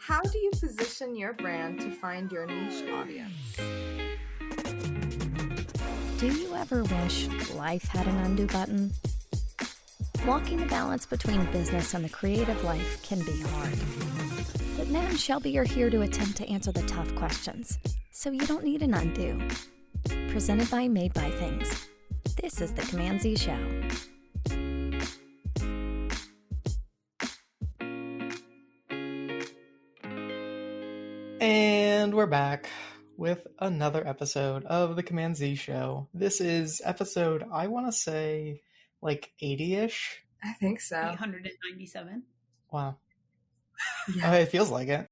How do you position your brand to find your niche audience? Do you ever wish life had an undo button? Walking the balance between business and the creative life can be hard. But Matt and Shelby are here to attempt to answer the tough questions, so you don't need an undo. Presented by Made by Things. This is the CMD-Z Show. And we're back with another episode of the CMD-Z Show. This is episode, I want to say, like 80-ish. I think so. 897. Wow. Yeah. It feels like it.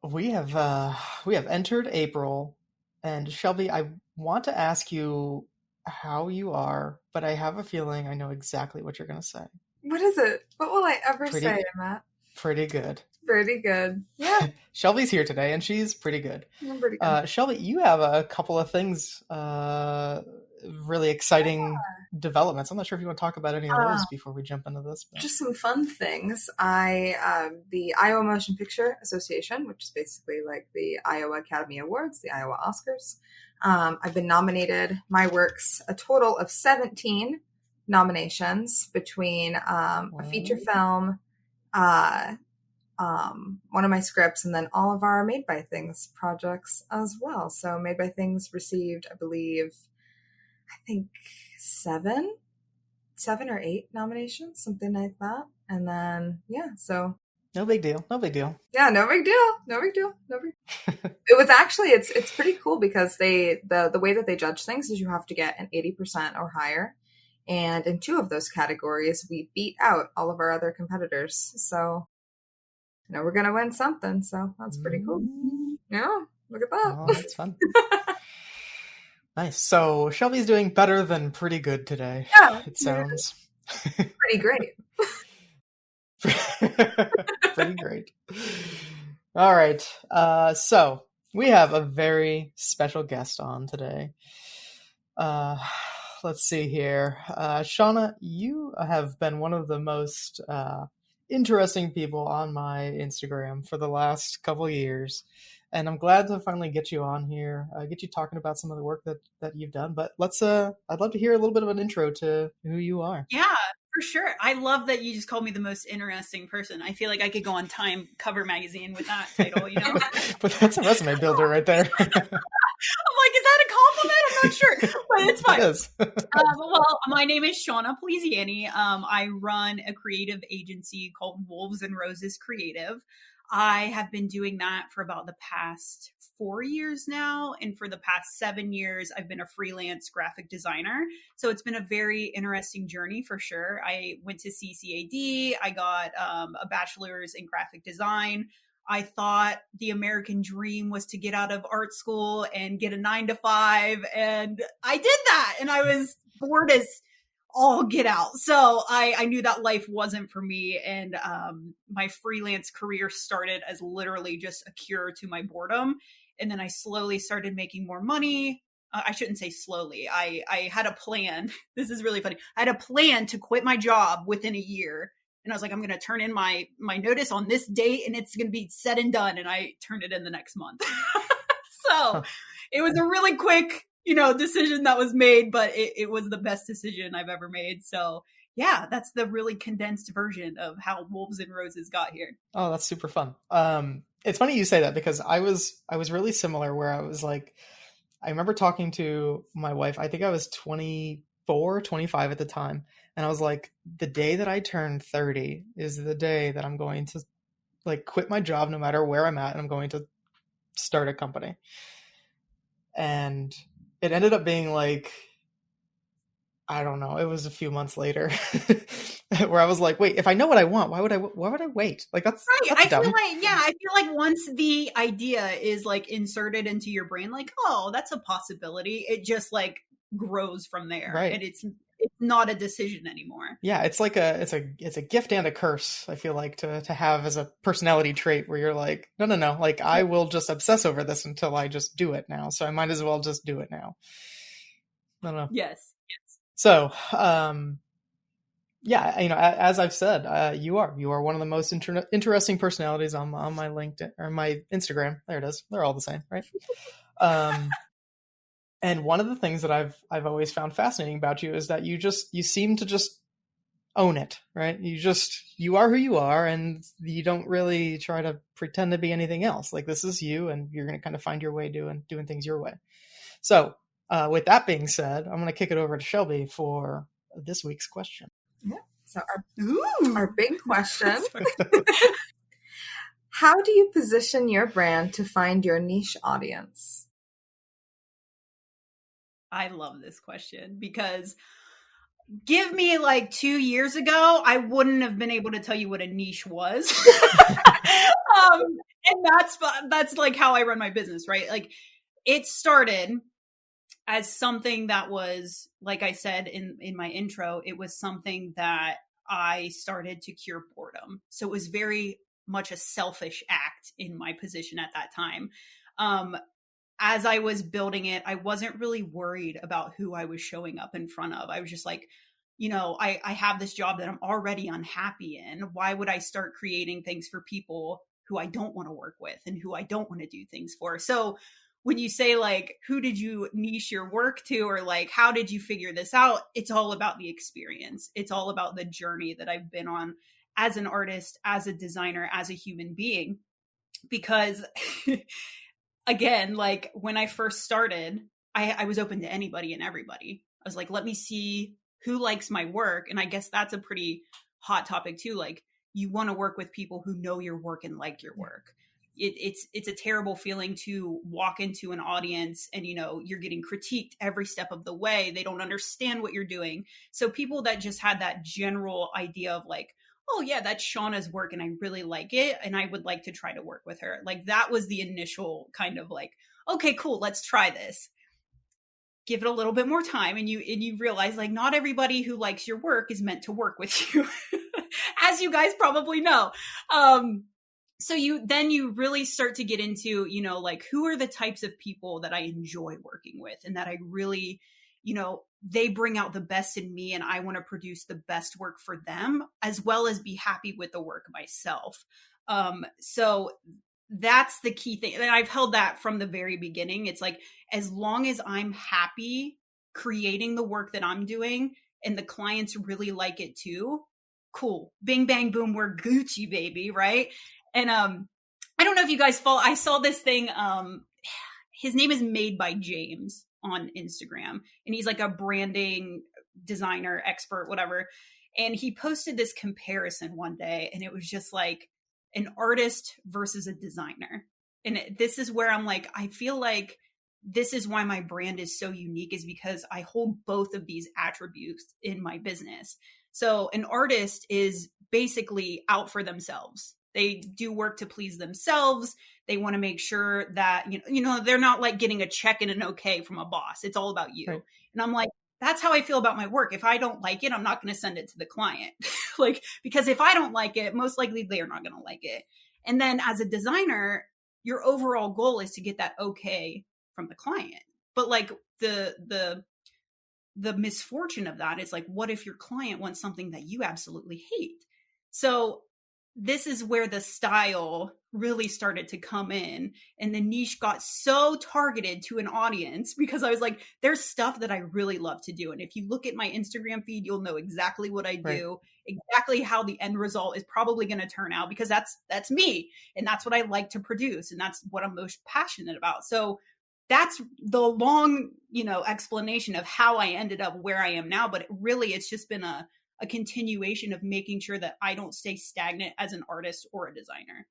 We have entered April, and Shelby, I want to ask you how you are, but I have a feeling I know exactly what you're going to say. What is it? What will I ever say, Matt? Pretty good. Pretty good. Yeah. Shelby's here today, and she's pretty good. I'm pretty good. Shelby, you have a couple of things, really exciting developments. I'm not sure if you want to talk about any of those before we jump into this. But. Just some fun things. The Iowa Motion Picture Association, which is basically like the Iowa Academy Awards, the Iowa Oscars. I've been nominated. My work's a total of 17 nominations between a feature film, one of my scripts, and then all of our Made by Things projects as well. So Made by Things received, I think 7 or 8 nominations, something like that. And then, so. No big deal. Yeah, no big deal. It was actually, it's pretty cool because the way that they judge things is you have to get an 80% or higher. And in 2 of those categories, we beat out all of our other competitors. So, we're going to win something. So that's pretty cool. Yeah, look at that. Oh, that's fun. Nice. So Shelby's doing better than pretty good today. Yeah. It sounds. Pretty great. Pretty great. All right. So we have a very special guest on today. Let's see here. Shawna, you have been one of the most interesting people on my Instagram for the last couple of years. And I'm glad to finally get you on here, get you talking about some of the work that you've done. But I'd love to hear a little bit of an intro to who you are. Yeah, for sure. I love that you just called me the most interesting person. I feel like I could go on Time Cover Magazine with that title, But that's a resume builder right there. I'm like, is that a compliment? I'm not sure, but it's fine. It is. Well, my name is Shawna Poliziani. I run a creative agency called Wolves and Roses Creative. I have been doing that for about the past 4 years now. And for the past 7 years, I've been a freelance graphic designer. So it's been a very interesting journey for sure. I went to CCAD. I got a bachelor's in graphic design. I thought the American dream was to get out of art school and get a 9-to-5. And I did that. And I was bored as all get out. So I knew that life wasn't for me. And my freelance career started as literally just a cure to my boredom. And then I slowly started making more money. I shouldn't say slowly. I had a plan. This is really funny. I had a plan to quit my job within a year. And I was like, I'm going to turn in my notice on this date and it's going to be said and done. And I turned it in the next month. So it was a really quick, decision that was made, but it was the best decision I've ever made. So yeah, that's the really condensed version of how Wolves and Roses got here. Oh, that's super fun. It's funny you say that because I was really similar where I was like, I remember talking to my wife, I think I was 24, 25 at the time. And I was like, the day that I turn 30 is the day that I'm going to like quit my job no matter where I'm at. And I'm going to start a company. And it ended up being like, I don't know, it was a few months later where I was like, wait, if I know what I want, why would I wait? Like that's right. That's dumb. I feel like once the idea is like inserted into your brain, like, oh, that's a possibility. It just like grows from there. Right. And it's not a decision anymore. Yeah. It's like it's a gift and a curse. I feel like to have as a personality trait where you're like, no. Like I will just obsess over this until I just do it now. So I might as well just do it now. I don't know. Yes. So, Yeah, as I've said, you are one of the most interesting personalities on my LinkedIn or my Instagram. There it is. They're all the same, right? And one of the things that I've always found fascinating about you is that you seem to just own it, right? You are who you are, and you don't really try to pretend to be anything else. Like, this is you, and you're going to kind of find your way doing things your way. So, with that being said, I'm going to kick it over to Shelby for this week's question. Yeah. So our big question. How do you position your brand to find your niche audience? I love this question because give me like 2 years ago, I wouldn't have been able to tell you what a niche was. And that's like how I run my business, right? Like, it started as something that was, like I said in my intro, it was something that I started to cure boredom. So it was very much a selfish act in my position at that time. As I was building it, I wasn't really worried about who I was showing up in front of. I was just like, I have this job that I'm already unhappy in. Why would I start creating things for people who I don't want to work with and who I don't want to do things for? So when you say, like, who did you niche your work to, or like, how did you figure this out? It's all about the experience. It's all about the journey that I've been on as an artist, as a designer, as a human being. Because again, like, when I first started, I was open to anybody and everybody. I was like, let me see who likes my work. And I guess that's a pretty hot topic too. Like, you want to work with people who know your work and like your work. It's a terrible feeling to walk into an audience and, you're getting critiqued every step of the way. They don't understand what you're doing. So people that just had that general idea of like, oh yeah, that's Shawna's work and I really like it and I would like to try to work with her. Like, that was the initial kind of like, okay, cool, let's try this. Give it a little bit more time and you realize, like, not everybody who likes your work is meant to work with you, as you guys probably know. So you really start to get into, like, who are the types of people that I enjoy working with and that I really, they bring out the best in me and I want to produce the best work for them, as well as be happy with the work myself. So that's the key thing. And I've held that from the very beginning. It's like, as long as I'm happy creating the work that I'm doing and the clients really like it too, cool. Bing, bang, boom, we're Gucci, baby. Right. And I don't know if you guys follow, I saw this thing. His name is Made by James on Instagram, and he's like a branding designer expert, whatever. And he posted this comparison one day, and it was just like an artist versus a designer. And this is where I'm like, I feel like this is why my brand is so unique, is because I hold both of these attributes in my business. So an artist is basically out for themselves. They do work to please themselves. They want to make sure that, they're not like getting a check and an okay from a boss. It's all about you. Right. And I'm like, that's how I feel about my work. If I don't like it, I'm not going to send it to the client. Like, because if I don't like it, most likely they're not going to like it. And then as a designer, your overall goal is to get that okay from the client. But like the misfortune of that is like, what if your client wants something that you absolutely hate? So this is where the style really started to come in, and the niche got so targeted to an audience, because I was like, there's stuff that I really love to do. And if you look at my Instagram feed, you'll know exactly what I do, right, exactly how the end result is probably going to turn out, because that's me. And that's what I like to produce. And that's what I'm most passionate about. So that's the long, explanation of how I ended up where I am now. But really, it's just been a continuation of making sure that I don't stay stagnant as an artist or a designer.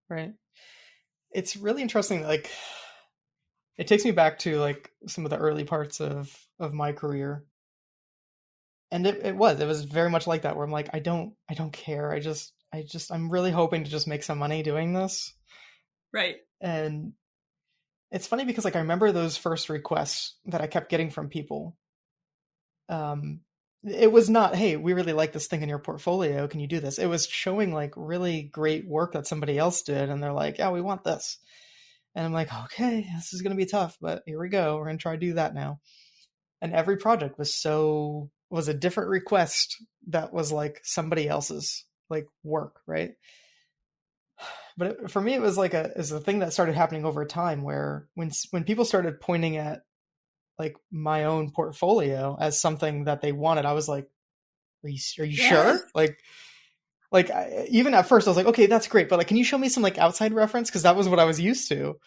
Right. It's really interesting. Like, it takes me back to like some of the early parts of my career. And it was very much like that, where I'm like, I don't care. I'm really hoping to just make some money doing this. Right. And it's funny because like, I remember those first requests that I kept getting from people. It was not, hey, we really like this thing in your portfolio. Can you do this? It was showing like really great work that somebody else did. And they're like, yeah, we want this. And I'm like, okay, this is going to be tough, but here we go. We're going to try to do that now. And every project was a different request that was like somebody else's like work, right? But for me, it was like is a thing that started happening over time, where when people started pointing at like my own portfolio as something that they wanted, I was like, are you sure? Even at first I was like, okay, that's great, but like, can you show me some like outside reference? Because that was what I was used to.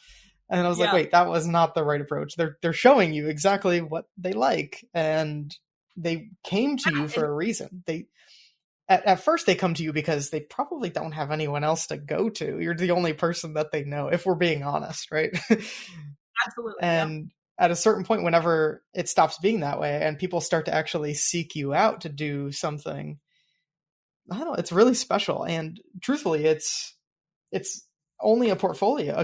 And I was like, wait, that was not the right approach. They're showing you exactly what they like, and they came to you for a reason. At first they come to you because they probably don't have anyone else to go to. You're the only person that they know, if we're being honest, right? Absolutely. And at a certain point, whenever it stops being that way and people start to actually seek you out to do something, I don't know, it's really special. And truthfully, it's only a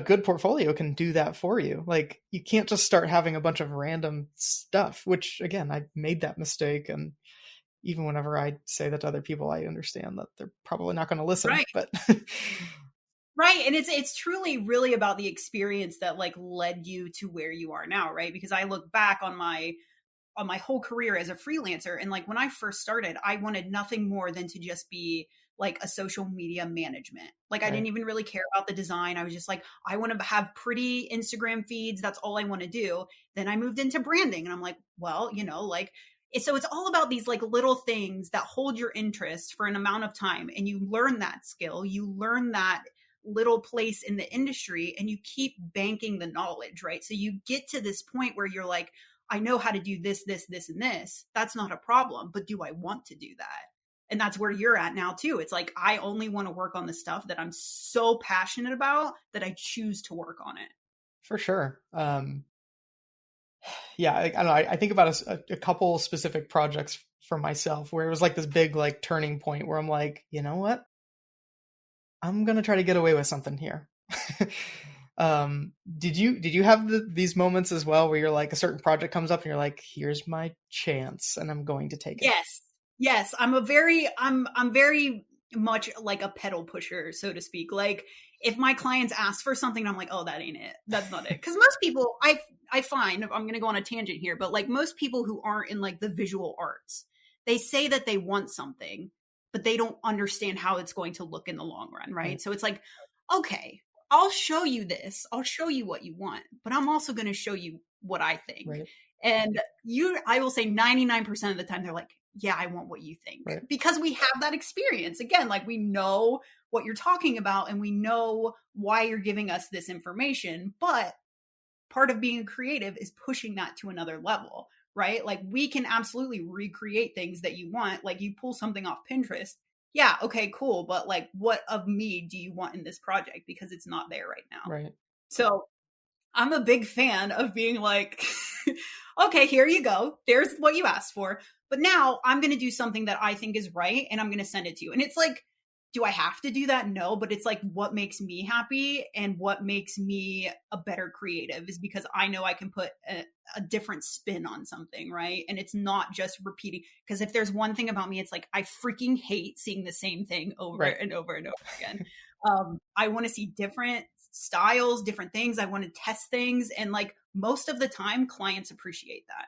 good portfolio can do that for you. Like, you can't just start having a bunch of random stuff, which again, I made that mistake. And even whenever I say that to other people, I understand that they're probably not going to listen, right. But right. And it's truly really about the experience that like led you to where you are now. Right. Because I look back on my whole career as a freelancer, and like when I first started, I wanted nothing more than to just be like a social media management. Like, I didn't even really care about the design. I was just like, I want to have pretty Instagram feeds. That's all I want to do. Then I moved into branding, and I'm like, well, like, so it's all about these like little things that hold your interest for an amount of time. And you learn that skill, you learn that little place in the industry, and you keep banking the knowledge, right? So you get to this point where you're like, I know how to do this, this, this, and this. That's not a problem, but do I want to do that? And that's where you're at now too. It's like, I only want to work on the stuff that I'm so passionate about that I choose to work on it. For sure. Yeah, I don't know. I think about a couple specific projects for myself where it was like this big like turning point where I'm like, you know what? I'm going to try to get away with something here. Did you have these moments as well where you're like, a certain project comes up and you're like, here's my chance and I'm going to take it? Yes. I'm very much like a pedal pusher, so to speak. Like, if my clients ask for something, I'm like, oh, that ain't it. That's not it. Because most people, I find, I'm going to go on a tangent here, but like most people who aren't in like the visual arts, they say that they want something, but they don't understand how it's going to look in the long run, right? So it's like, okay, I'll show you this. I'll show you what you want, but I'm also going to show you what I think. Right. And I will say 99% of the time, they're like, yeah, I want what you think. Right. Because we have that experience. Again, like, we know what you're talking about and we know why you're giving us this information. But part of being creative is pushing that to another level, right? Like, we can absolutely recreate things that you want. Like, you pull something off Pinterest. Yeah, okay, cool. But like, what of me do you want in this project? Because it's not there right now. Right. So I'm a big fan of being like, okay, here you go. There's what you asked for. But now I'm going to do something that I think is right, and I'm going to send it to you. And it's like, do I have to do that? No, but it's like, what makes me happy and what makes me a better creative is because I know I can put a different spin on something, right? And it's not just repeating. Because if there's one thing about me, it's like, I freaking hate seeing the same thing over and over and over again. I want to see different styles, different things. I want to test things. And like, most of the time, clients appreciate that.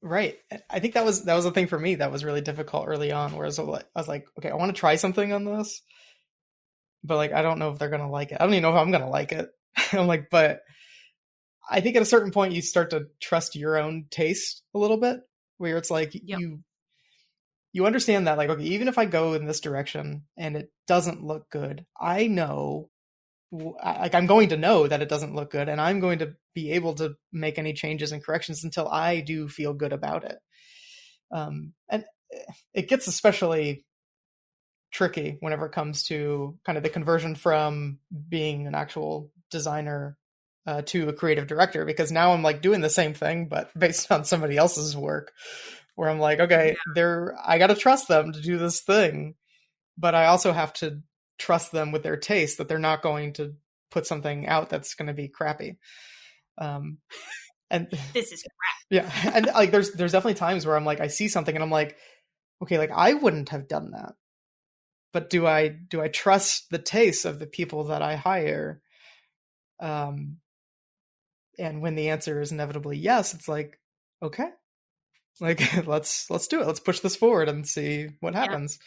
Right. I think that was the thing for me that was really difficult early on, where I was like, okay, I want to try something on this, but like, I don't know if they're going to like it. I don't even know if I'm going to like it. I'm like, but I think at a certain point you start to trust your own taste a little bit, where it's like, you understand that, like, okay, even if I go in this direction and it doesn't look good, I know, like, I'm going to know that it doesn't look good, and I'm going to be able to make any changes and corrections until I do feel good about it. And it gets especially tricky whenever it comes to kind of the conversion from being an actual designer to a creative director, because now I'm like doing the same thing, but based on somebody else's work, where I'm like, okay, I got to trust them to do this thing, but I also have to trust them with their taste, that they're not going to put something out that's going to be crappy. And this is crap. Yeah. And like, there's definitely times where I'm like, I see something and I'm like, okay, like, I wouldn't have done that, but do I trust the taste of the people that I hire? And when the answer is inevitably yes, it's like, okay, Like, let's do it. Let's push this forward and see what happens.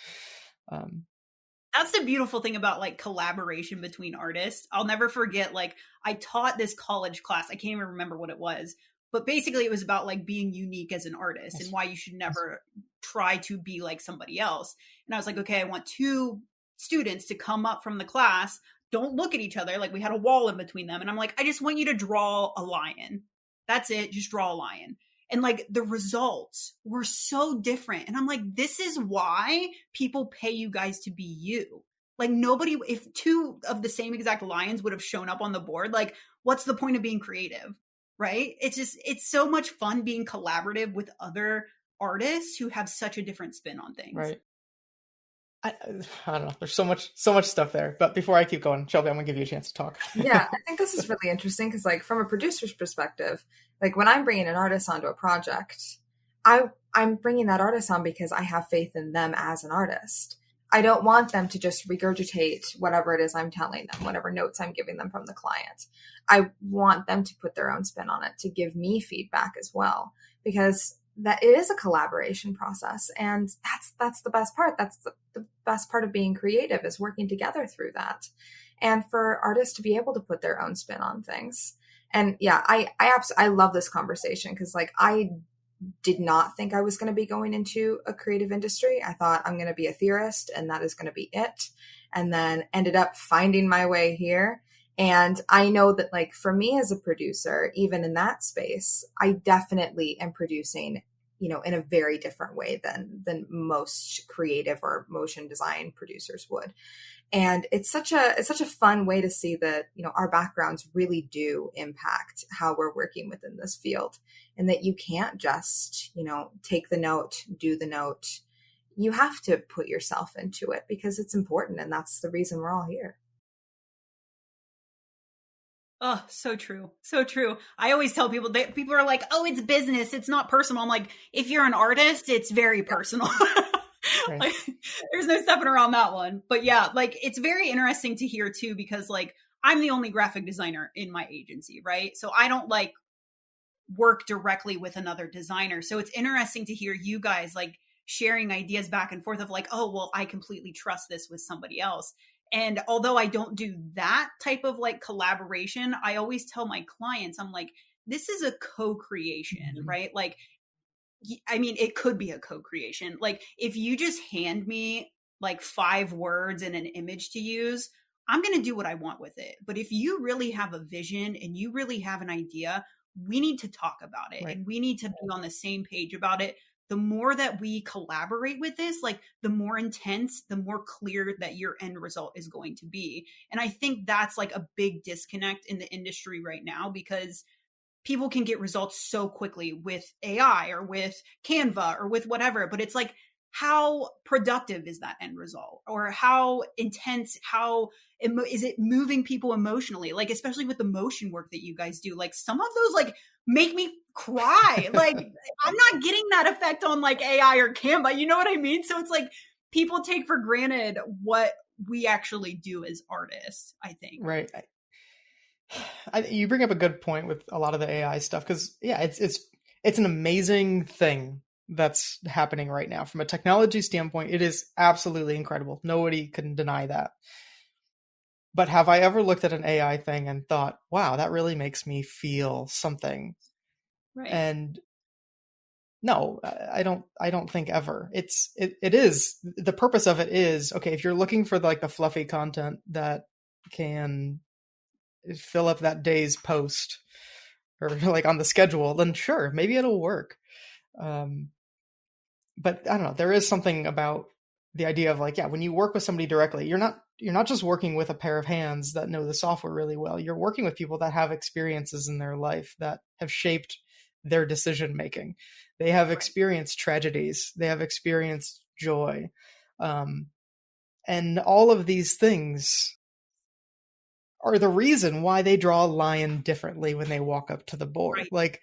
That's the beautiful thing about like collaboration between artists. I'll never forget, like, I taught this college class. I can't even remember what it was, but basically it was about like being unique as an artist and why you should never try to be like somebody else. And I was like, okay, I want 2 students to come up from the class. Don't look at each other. Like, we had a wall in between them. And I'm like, I just want you to draw a lion. That's it. Just draw a lion. And like the results were so different. And I'm like, this is why people pay you guys to be you. Like, nobody, if 2 of the same exact lions would have shown up on the board, like, what's the point of being creative? Right? It's so much fun being collaborative with other artists who have such a different spin on things. Right. I don't know. There's so much stuff there. But before I keep going, Shelby, I'm gonna give you a chance to talk. Yeah, I think this is really interesting because, like, from a producer's perspective, like when I'm bringing an artist onto a project, I'm bringing that artist on because I have faith in them as an artist. I don't want them to just regurgitate whatever it is I'm telling them, whatever notes I'm giving them from the client. I want them to put their own spin on it, to give me feedback as well, because that it is a collaboration process. And that's the best part. That's the best part of being creative, is working together through that. And for artists to be able to put their own spin on things. And yeah, I love this conversation because, like, I did not think I was going to be going into a creative industry. I thought I'm going to be a theorist and that is going to be it. And then ended up finding my way here. And I know that, like, for me as a producer, even in that space, I definitely am producing, you know, in a very different way than most creative or motion design producers would. And it's such a fun way to see that, you know, our backgrounds really do impact how we're working within this field, and that you can't just, you know, take the note, do the note. You have to put yourself into it because it's important. And that's the reason we're all here. Oh, so true. So true. I always tell people that people are like, oh, it's business. It's not personal. I'm like, if you're an artist, it's very personal. Right. Like, there's no stepping around that one. But yeah, like, it's very interesting to hear too, because like, I'm the only graphic designer in my agency, right? So I don't like work directly with another designer. So it's interesting to hear you guys like sharing ideas back and forth of like, oh, well, I completely trust this with somebody else. And although I don't do that type of like collaboration, I always tell my clients, I'm like, this is a co-creation, right? Like, I mean, it could be a co-creation. Like, if you just hand me like 5 words and an image to use, I'm going to do what I want with it. But if you really have a vision and you really have an idea, we need to talk about it, and we need to be on the same page about it. The more that we collaborate with this, like, the more intense, the more clear that your end result is going to be. And I think that's like a big disconnect in the industry right now, because people can get results so quickly with AI or with Canva or with whatever, but it's like, how productive is that end result? Or how intense, is it moving people emotionally? Like, especially with the motion work that you guys do, like some of those like make me cry. Like, I'm not getting that effect on like AI or Canva, you know what I mean? So it's like, people take for granted what we actually do as artists, I think. Right. You bring up a good point with a lot of the AI stuff, because yeah, it's an amazing thing that's happening right now. From a technology standpoint, it is absolutely incredible. Nobody can deny that. But have I ever looked at an AI thing and thought, wow, that really makes me feel something? Right. And no, I don't think ever. It is, the purpose of it is, okay, if you're looking for like the fluffy content that can fill up that day's post or like on the schedule, then sure, maybe it'll work. But I don't know, there is something about the idea of like, yeah, when you work with somebody directly, you're not just working with a pair of hands that know the software really well. You're working with people that have experiences in their life that have shaped their decision making. They have experienced tragedies. They have experienced joy. And all of these things are the reason why they draw a lion differently when they walk up to the board. Right. Like,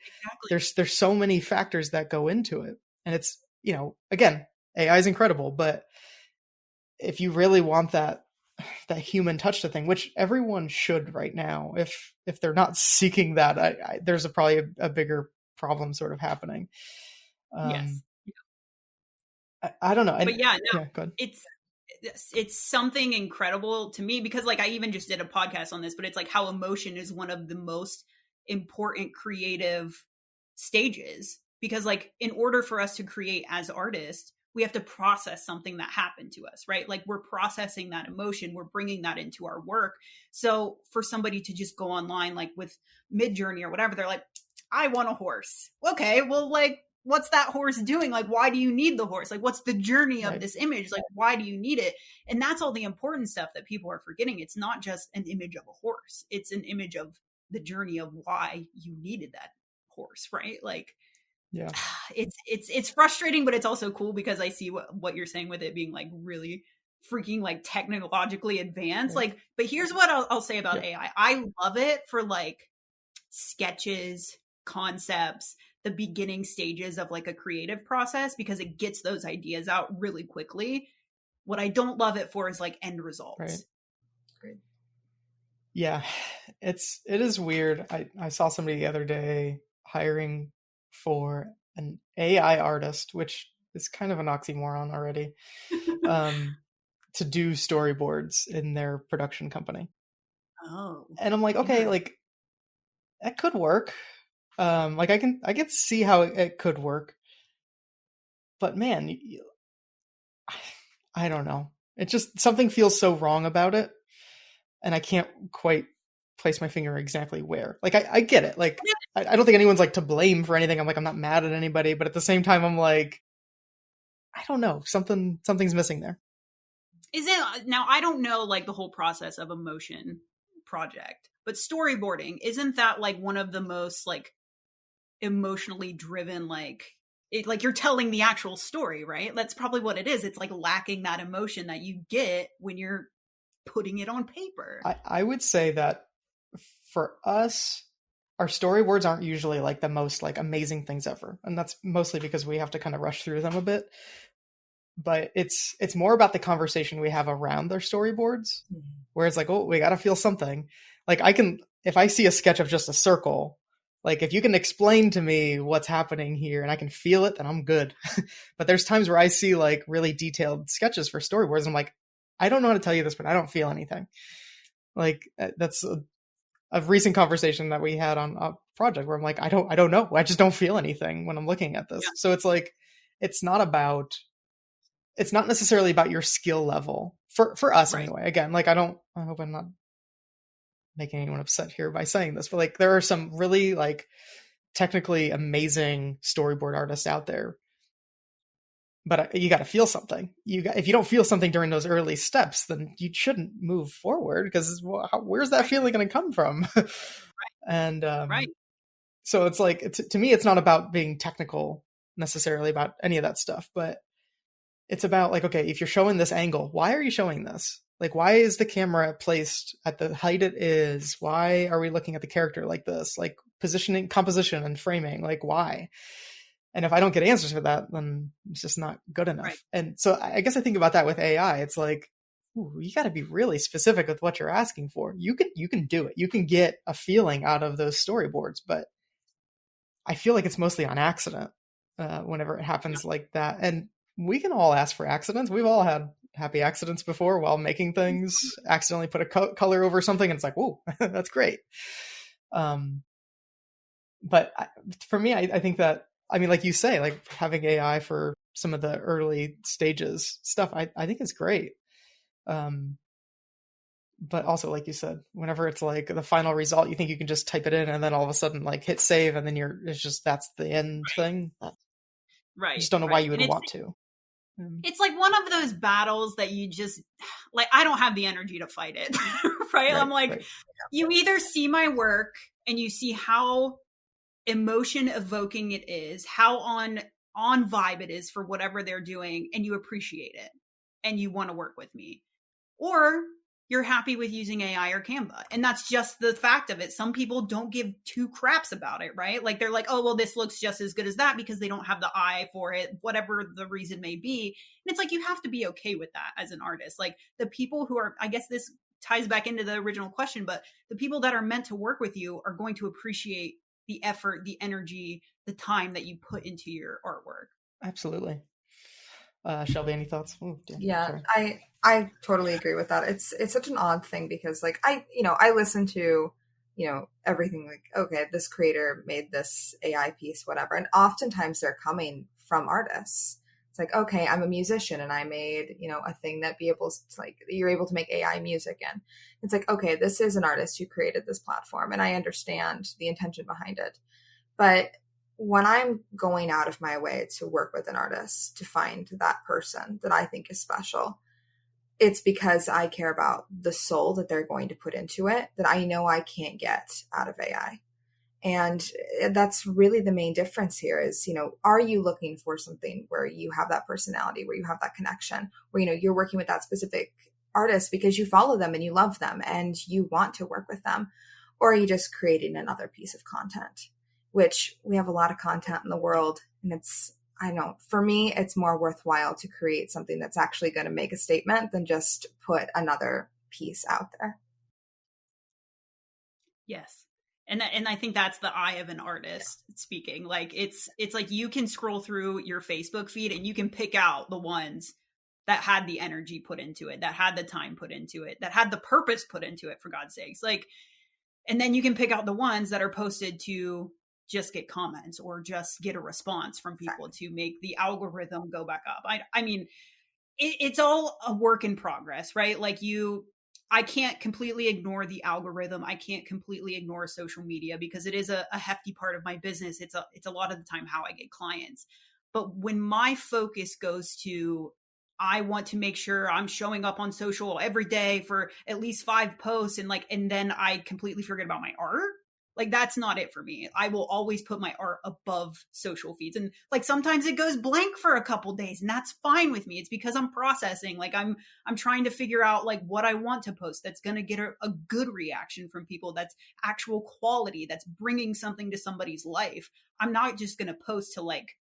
Exactly. there's so many factors that go into it. And it's, you know, again, AI is incredible, but if you really want that human touch to thing, which everyone should right now, if they're not seeking that, there's probably a bigger problem sort of happening. Yes. I don't know. But yeah, no, Yeah, go ahead. it's something incredible to me because like I even just did a podcast on this, but it's like how emotion is one of the most important creative stages, because like in order for us to create as artists, we have to process something that happened to us, right? Like we're processing that emotion, we're bringing that into our work. So for somebody to just go online like with Midjourney or whatever, they're like, I want a horse. Okay, well, like what's that horse doing? Like, why do you need the horse? Like, what's the journey of this image? Like, why do you need it? And that's all the important stuff that people are forgetting. It's not just an image of a horse. It's an image of the journey of why you needed that horse, right? Like, yeah, it's frustrating, but it's also cool because I see what you're saying with it being like really freaking like technologically advanced. Like, but here's what I'll say about AI. I love it for like sketches, concepts, the beginning stages of like a creative process, because it gets those ideas out really quickly. What I don't love it for is like end results. Right. Great. Yeah, it is weird. I saw somebody the other day hiring for an AI artist, which is kind of an oxymoron already, to do storyboards in their production company. Oh. And I'm like, okay, like that could work. Like I can see how it could work, but man, I don't know. It just, something feels so wrong about it, and I can't quite place my finger exactly where. Like I get it. Like I don't think anyone's like to blame for anything. I'm not mad at anybody, but at the same time, I'm like, I don't know. Something's missing there. Is it now? I don't know like the whole process of a motion project, but storyboarding, isn't that like one of the most like emotionally driven, like it, like you're telling the actual story, right? That's probably what it is. It's like lacking that emotion that you get when you're putting it on paper. I would say that for us, our storyboards aren't usually like the most like amazing things ever, and that's mostly because we have to kind of rush through them a bit. But it's more about the conversation we have around their storyboards, where it's like, oh, we got to feel something. Like if I see a sketch of just a circle, like if you can explain to me what's happening here and I can feel it, then I'm good. But there's times where I see like really detailed sketches for storyboards, and I'm like, I don't know how to tell you this, but I don't feel anything. Like that's a recent conversation that we had on a project where I'm like, I don't know. I just don't feel anything when I'm looking at this. Yeah. So it's like, it's not necessarily about your skill level for us anyway. Again, like I hope I'm not making anyone upset here by saying this, but like there are some really like technically amazing storyboard artists out there, but you got to feel something. If you don't feel something during those early steps, then you shouldn't move forward, because where's that feeling going to come from? And so it's like, to me, it's not about being technical necessarily about any of that stuff, but it's about like, okay, if you're showing this angle, why are you showing this? Like, why is the camera placed at the height it is? Why are we looking at the character like this? Like positioning, composition, and framing, like why? And if I don't get answers for that, then it's just not good enough. Right. And so I guess I think about that with AI. It's like, ooh, you got to be really specific with what you're asking for. You can do it. You can get a feeling out of those storyboards, but I feel like it's mostly on accident whenever it happens like that. And we can all ask for accidents. We've all had happy accidents before while making things, accidentally put a color over something, and it's like, whoa, that's great. But for me, I think that, I mean, like you say, like having AI for some of the early stages stuff, I think is great. But also, like you said, whenever it's like the final result, you think you can just type it in and then all of a sudden like hit save, and then that's the end thing. I just don't know why you would want to. It's like one of those battles that you just like, I don't have the energy to fight it. right? I'm like, you either see my work and you see how emotion evoking it is, how on vibe it is for whatever they're doing, and you appreciate it and you want to work with me, or you're happy with using AI or Canva. And that's just the fact of it. Some people don't give two craps about it, right? Like they're like, oh, well, this looks just as good as that because they don't have the eye for it, whatever the reason may be. And it's like, you have to be okay with that as an artist. Like the people who are, I guess this ties back into the original question, but the people that are meant to work with you are going to appreciate the effort, the energy, the time that you put into your artwork. Absolutely. Shelby, any thoughts? Ooh, Yeah, sorry. I totally agree with that. It's such an odd thing because like I listen to, everything like, okay, this creator made this AI piece, whatever. And oftentimes they're coming from artists. It's like, okay, I'm a musician and I made, a thing that you're able to make AI music in. It's like, okay, this is an artist who created this platform and I understand the intention behind it. But when I'm going out of my way to work with an artist to find that person that I think is special, it's because I care about the soul that they're going to put into it that I know I can't get out of AI. And that's really the main difference here is, are you looking for something where you have that personality, where you have that connection, where, you're working with that specific artist because you follow them and you love them and you want to work with them? Or are you just creating another piece of content, which we have a lot of content in the world. And I know for me, it's more worthwhile to create something that's actually going to make a statement than just put another piece out there. Yes. And I think that's the eye of an artist speaking. Like it's like you can scroll through your Facebook feed and you can pick out the ones that had the energy put into it, that had the time put into it, that had the purpose put into it, for God's sakes. Like, and then you can pick out the ones that are posted to just get comments or just get a response from people to make the algorithm go back up. I mean, it's all a work in progress, right? Like I can't completely ignore the algorithm. I can't completely ignore social media because it is a hefty part of my business. It's a lot of the time how I get clients. But when my focus goes to, I want to make sure I'm showing up on social every day for at least 5 posts and then I completely forget about my art. Like that's not it for me. I will always put my art above social feeds. And like sometimes it goes blank for a couple days and that's fine with me. It's because I'm processing. Like I'm trying to figure out like what I want to post that's going to get a good reaction from people, that's actual quality, that's bringing something to somebody's life. I'm not just going to post to like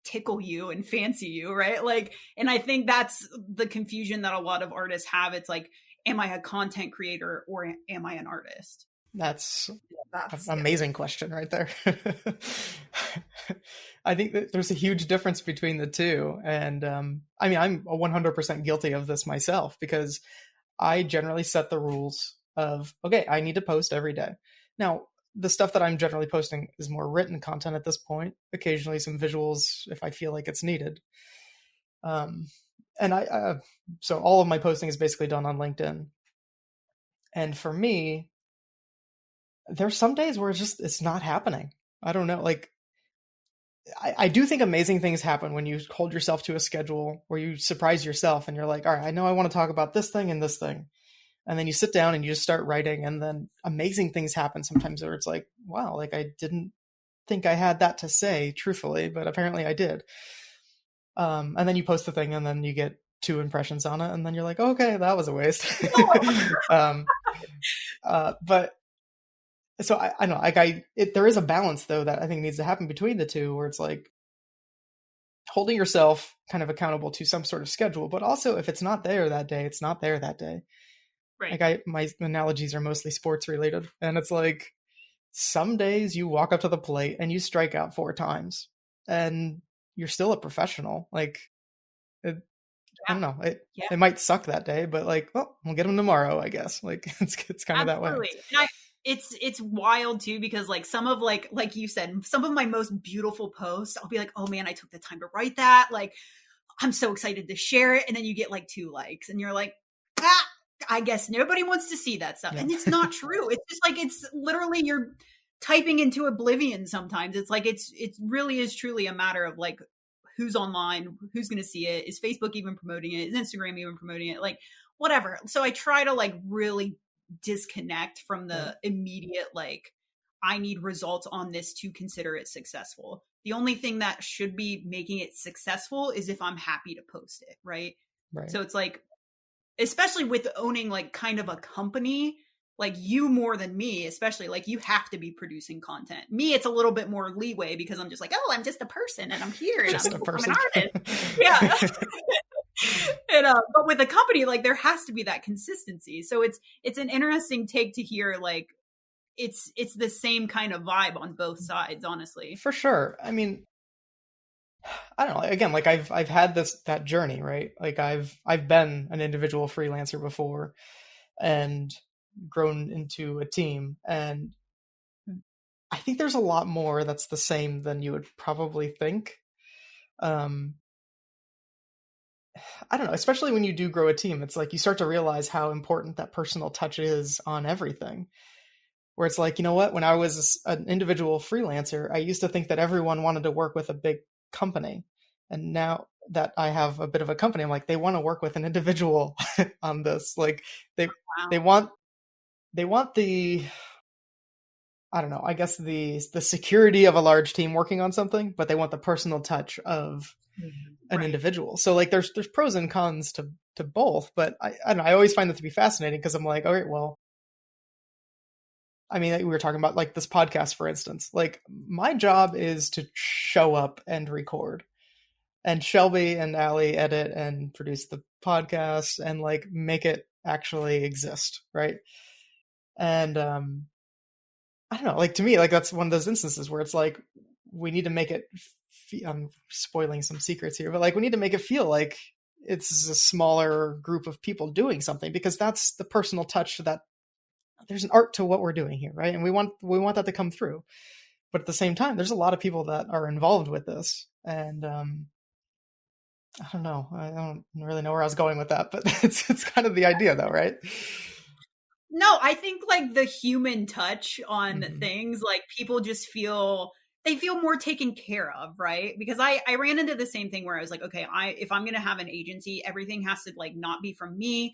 tickle you and fancy you, right? Like, and I think that's the confusion that a lot of artists have. It's like, am I a content creator or am I an artist? That's an amazing question right there. I think that there's a huge difference between the two. And I mean, I'm 100% guilty of this myself because I generally set the rules of, okay, I need to post every day. Now, the stuff that I'm generally posting is more written content at this point, occasionally some visuals if I feel like it's needed. And so all of my posting is basically done on LinkedIn. And for me, there's some days where it's not happening. I don't know. Like, I do think amazing things happen when you hold yourself to a schedule where you surprise yourself and you're like, all right, I know I want to talk about this thing and this thing. And then you sit down and you just start writing and then amazing things happen sometimes where it's like, wow, like I didn't think I had that to say truthfully, but apparently I did. And then you post the thing and then you get 2 impressions on it. And then you're like, okay, that was a waste. But so I don't know, like there is a balance though that I think needs to happen between the two, where it's like holding yourself kind of accountable to some sort of schedule, but also if it's not there that day, it's not there that day. Right. Like my analogies are mostly sports related, and it's like some days you walk up to the plate and you strike out 4 times, and you're still a professional. Like I don't know, it might suck that day, but like, well, we'll get them tomorrow, I guess. Like it's kind of that way. And it's wild too, because like some of like you said, some of my most beautiful posts, I'll be like, oh man, I took the time to write that. Like, I'm so excited to share it. And then you get like 2 likes and you're like, I guess nobody wants to see that stuff. Yeah. And it's not true. It's just like, it's literally, you're typing into oblivion sometimes. It's like, it really is truly a matter of like, who's online, who's going to see it? Is Facebook even promoting it? Is Instagram even promoting it? Like whatever. So I try to like really disconnect from the immediate, like, I need results on this to consider it successful. The only thing that should be making it successful is if I'm happy to post it. Right. So it's like, especially with owning like kind of a company, like you more than me, especially like you have to be producing content. Me, it's a little bit more leeway because I'm just like, oh, I'm just a person and I'm here and I'm an artist. Yeah. And but with a company, like there has to be that consistency. So it's an interesting take to hear, like it's the same kind of vibe on both sides, honestly. For sure. I mean, I don't know. Again, like I've had that journey, right? Like I've been an individual freelancer before and grown into a team, and I think there's a lot more that's the same than you would probably think. I don't know, especially when you do grow a team, it's like you start to realize how important that personal touch is on everything. Where it's like, you know what, when I was an individual freelancer, I used to think that everyone wanted to work with a big company. And now that I have a bit of a company, I'm like, they want to work with an individual on this. Like they want the, I don't know, I guess the security of a large team working on something, but they want the personal touch of an individual. So like there's pros and cons to both, but I don't know, I always find that to be fascinating because I'm like, all right, well, I mean, we were talking about like this podcast, for instance, like my job is to show up and record, and Shelby and Allie edit and produce the podcast and like make it actually exist. Right. And, I don't know, like to me, like that's one of those instances where it's like, we need to make it, I'm spoiling some secrets here, but like we need to make it feel like it's a smaller group of people doing something, because that's the personal touch that there's an art to what we're doing here. Right. And we want that to come through. But at the same time, there's a lot of people that are involved with this. And, I don't know. I don't really know where I was going with that, but it's kind of the idea though, right? No, I think like the human touch on things, like people just feel more taken care of, right? Because I ran into the same thing where I was like, okay, if I'm going to have an agency, everything has to like not be from me.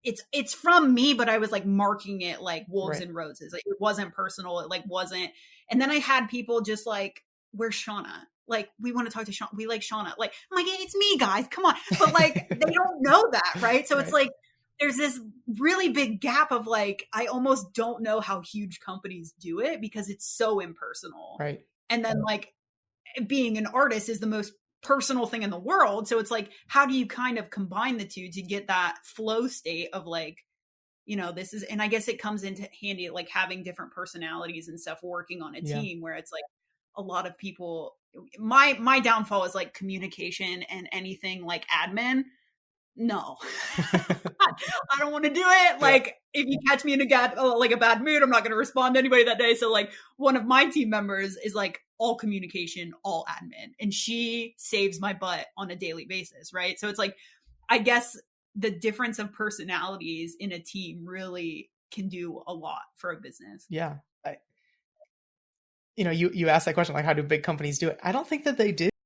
It's from me, but I was like marking it like wolves and roses. Like it wasn't personal. It like wasn't. And then I had people just like, where's Shawna? Like, we want to talk to Shawna. We like Shawna. Like, I'm like, it's me, guys. Come on. But like, they don't know that, right? So it's like, there's this really big gap of like, I almost don't know how huge companies do it because it's so impersonal. Right. And then like being an artist is the most personal thing in the world. So it's like, how do you kind of combine the two to get that flow state of like, you know, this is, and I guess it comes into handy, like having different personalities and stuff working on a team where it's like a lot of people, my downfall is like communication and anything like admin. No, I don't want to do it. Like if you catch me in a bad mood, I'm not going to respond to anybody that day. So like one of my team members is like all communication, all admin, and she saves my butt on a daily basis. Right. So it's like, I guess the difference of personalities in a team really can do a lot for a business. Yeah. You asked that question, like how do big companies do it? I don't think that they do.